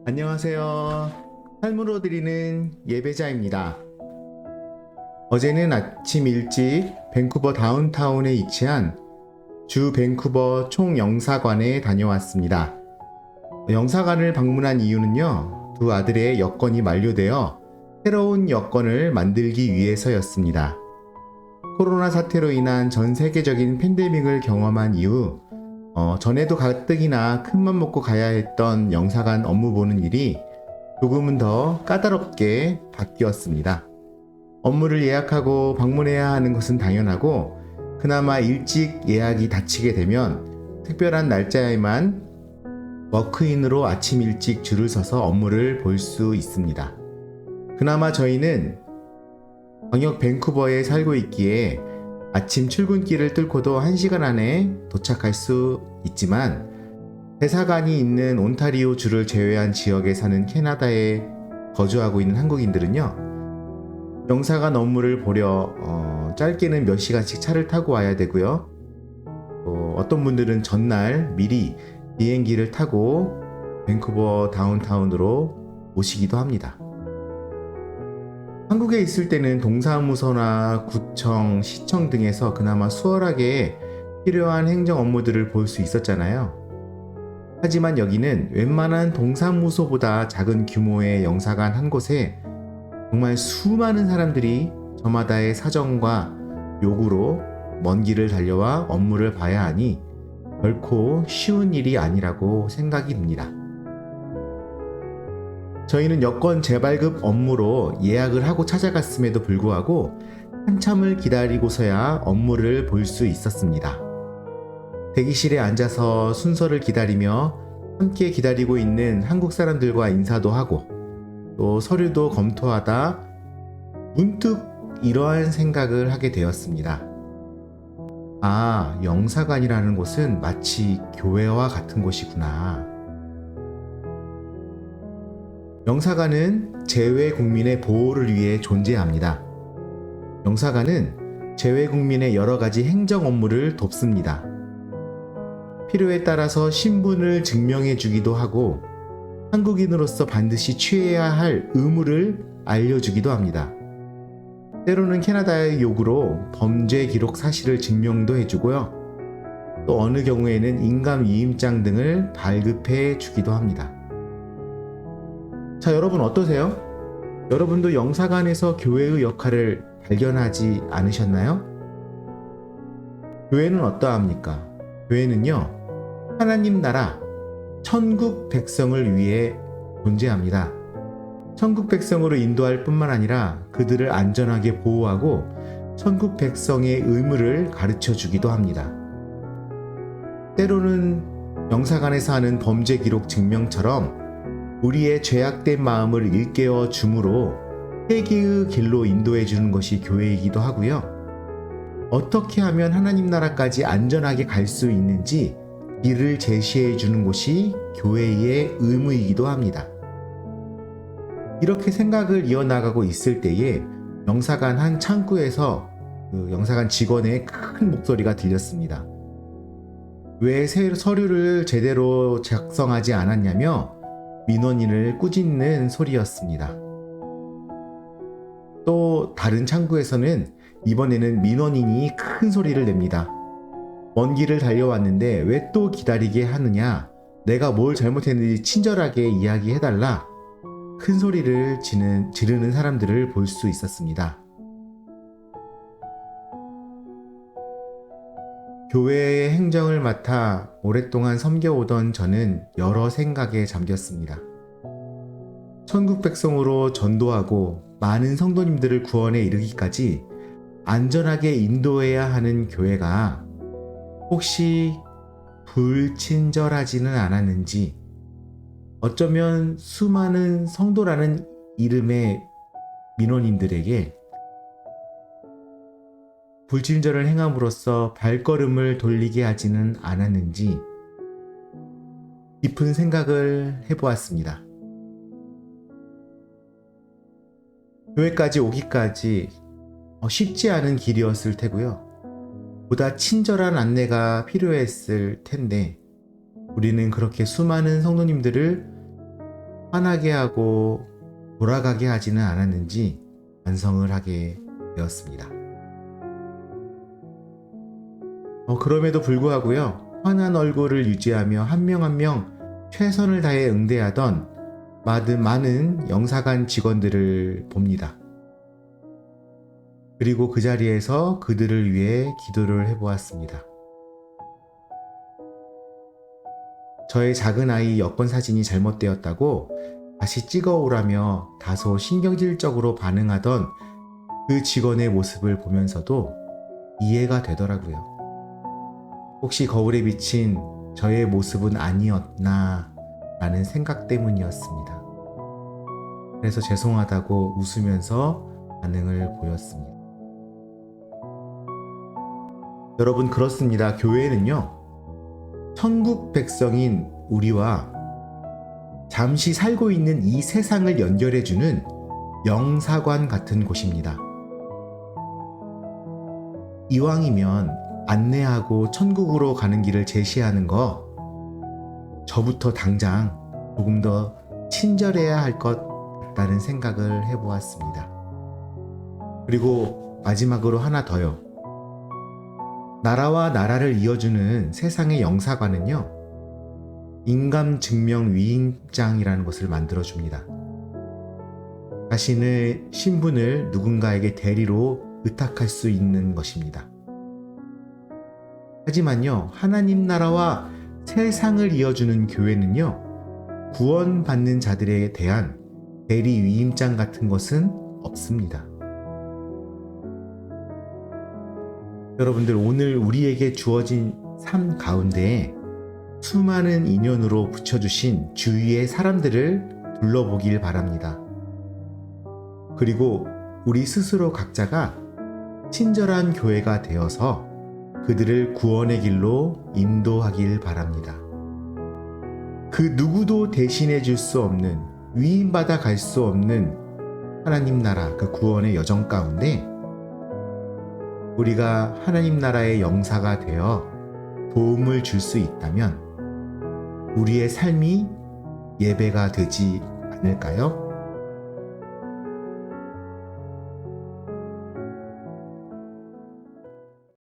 안녕하세요. 삶으로 드리는 예배자입니다. 어제는 아침 일찍 밴쿠버 다운타운에 위치한 주 밴쿠버 총영사관에 다녀왔습니다. 영사관을 방문한 이유는요, 두 아들의 여권이 만료되어 새로운 여권을 만들기 위해서였습니다. 코로나 사태로 인한 전 세계적인 팬데믹을 경험한 이후 전에도 가뜩이나 큰맘 먹고 가야 했던 영사관 업무 보는 일이 조금은 더 까다롭게 바뀌었습니다. 업무를 예약하고 방문해야 하는 것은 당연하고, 그나마 일찍 예약이 닫히게 되면 특별한 날짜에만 워크인으로 아침 일찍 줄을 서서 업무를 볼 수 있습니다. 그나마 저희는 광역 밴쿠버에 살고 있기에 아침 출근길을 뚫고도 1시간 안에 도착할 수 있지만, 대사관이 있는 온타리오 주를 제외한 지역에 사는 캐나다에 거주하고 있는 한국인들은요, 영사관 업무를 보려 짧게는 몇 시간씩 차를 타고 와야 되고요. 어떤 분들은 전날 미리 비행기를 타고 밴쿠버 다운타운으로 오시기도 합니다. 한국에 있을 때는 동사무소나 구청, 시청 등에서 그나마 수월하게 필요한 행정 업무들을 볼 수 있었잖아요. 하지만 여기는 웬만한 동사무소보다 작은 규모의 영사관 한 곳에 정말 수많은 사람들이 저마다의 사정과 요구로 먼 길을 달려와 업무를 봐야 하니 결코 쉬운 일이 아니라고 생각이 듭니다. 저희는 여권 재발급 업무로 예약을 하고 찾아갔음에도 불구하고 한참을 기다리고서야 업무를 볼 수 있었습니다. 대기실에 앉아서 순서를 기다리며 함께 기다리고 있는 한국 사람들과 인사도 하고, 또 서류도 검토하다 문득 이러한 생각을 하게 되었습니다. 아, 영사관이라는 곳은 마치 교회와 같은 곳이구나. 영사관은 재외 국민의 보호를 위해 존재합니다. 영사관은 재외 국민의 여러 가지 행정 업무를 돕습니다. 필요에 따라서 신분을 증명해 주기도 하고, 한국인으로서 반드시 취해야 할 의무를 알려주기도 합니다. 때로는 캐나다의 요구로 범죄 기록 사실을 증명도 해주고요. 또 어느 경우에는 인감 위임장 등을 발급해 주기도 합니다. 자, 여러분 어떠세요? 여러분도 영사관에서 교회의 역할을 발견하지 않으셨나요? 교회는 어떠합니까? 교회는요, 하나님 나라, 천국 백성을 위해 존재합니다. 천국 백성으로 인도할 뿐만 아니라 그들을 안전하게 보호하고 천국 백성의 의무를 가르쳐 주기도 합니다. 때로는 영사관에서 하는 범죄 기록 증명처럼 우리의 죄악된 마음을 일깨워 주므로 회개의 길로 인도해 주는 것이 교회이기도 하고요. 어떻게 하면 하나님 나라까지 안전하게 갈 수 있는지 길을 제시해 주는 곳이 교회의 의무이기도 합니다. 이렇게 생각을 이어나가고 있을 때에 영사관 한 창구에서 그 영사관 직원의 큰 목소리가 들렸습니다. 왜 서류를 제대로 작성하지 않았냐며 민원인을 꾸짖는 소리였습니다. 또 다른 창구에서는 이번에는 민원인이 큰 소리를 냅니다. 먼 길을 달려왔는데 왜 또 기다리게 하느냐? 내가 뭘 잘못했는지 친절하게 이야기해달라. 큰 소리를 지르는 사람들을 볼 수 있었습니다. 교회의 행정을 맡아 오랫동안 섬겨오던 저는 여러 생각에 잠겼습니다. 천국 백성으로 전도하고 많은 성도님들을 구원에 이르기까지 안전하게 인도해야 하는 교회가 혹시 불친절하지는 않았는지, 어쩌면 수많은 성도라는 이름의 민원인들에게 불친절을 행함으로써 발걸음을 돌리게 하지는 않았는지 깊은 생각을 해보았습니다. 교회까지 오기까지 쉽지 않은 길이었을 테고요. 보다 친절한 안내가 필요했을 텐데 우리는 그렇게 수많은 성도님들을 화나게 하고 돌아가게 하지는 않았는지 반성을 하게 되었습니다. 그럼에도 불구하고요, 환한 얼굴을 유지하며 한 명 한 명 최선을 다해 응대하던 많은 영사관 직원들을 봅니다. 그리고 그 자리에서 그들을 위해 기도를 해보았습니다. 저의 작은 아이 여권 사진이 잘못되었다고 다시 찍어오라며 다소 신경질적으로 반응하던 그 직원의 모습을 보면서도 이해가 되더라고요. 혹시 거울에 비친 저의 모습은 아니었나 라는 생각 때문이었습니다. 그래서 죄송하다고 웃으면서 반응을 보였습니다. 여러분, 그렇습니다. 교회는요, 천국 백성인 우리와 잠시 살고 있는 이 세상을 연결해주는 영사관 같은 곳입니다. 이왕이면 안내하고 천국으로 가는 길을 제시하는 거, 저부터 당장 조금 더 친절해야 할 것 같다는 생각을 해보았습니다. 그리고 마지막으로 하나 더요. 나라와 나라를 이어주는 세상의 영사관은요, 인감증명위임장이라는 것을 만들어줍니다. 자신의 신분을 누군가에게 대리로 의탁할 수 있는 것입니다. 하지만요, 하나님 나라와 세상을 이어주는 교회는요, 구원받는 자들에 대한 대리 위임장 같은 것은 없습니다. 여러분들, 오늘 우리에게 주어진 삶 가운데 수많은 인연으로 붙여주신 주위의 사람들을 둘러보길 바랍니다. 그리고 우리 스스로 각자가 친절한 교회가 되어서 그들을 구원의 길로 인도하길 바랍니다. 그 누구도 대신해 줄 수 없는, 위임받아 갈 수 없는 하나님 나라, 그 구원의 여정 가운데 우리가 하나님 나라의 영사가 되어 도움을 줄 수 있다면 우리의 삶이 예배가 되지 않을까요?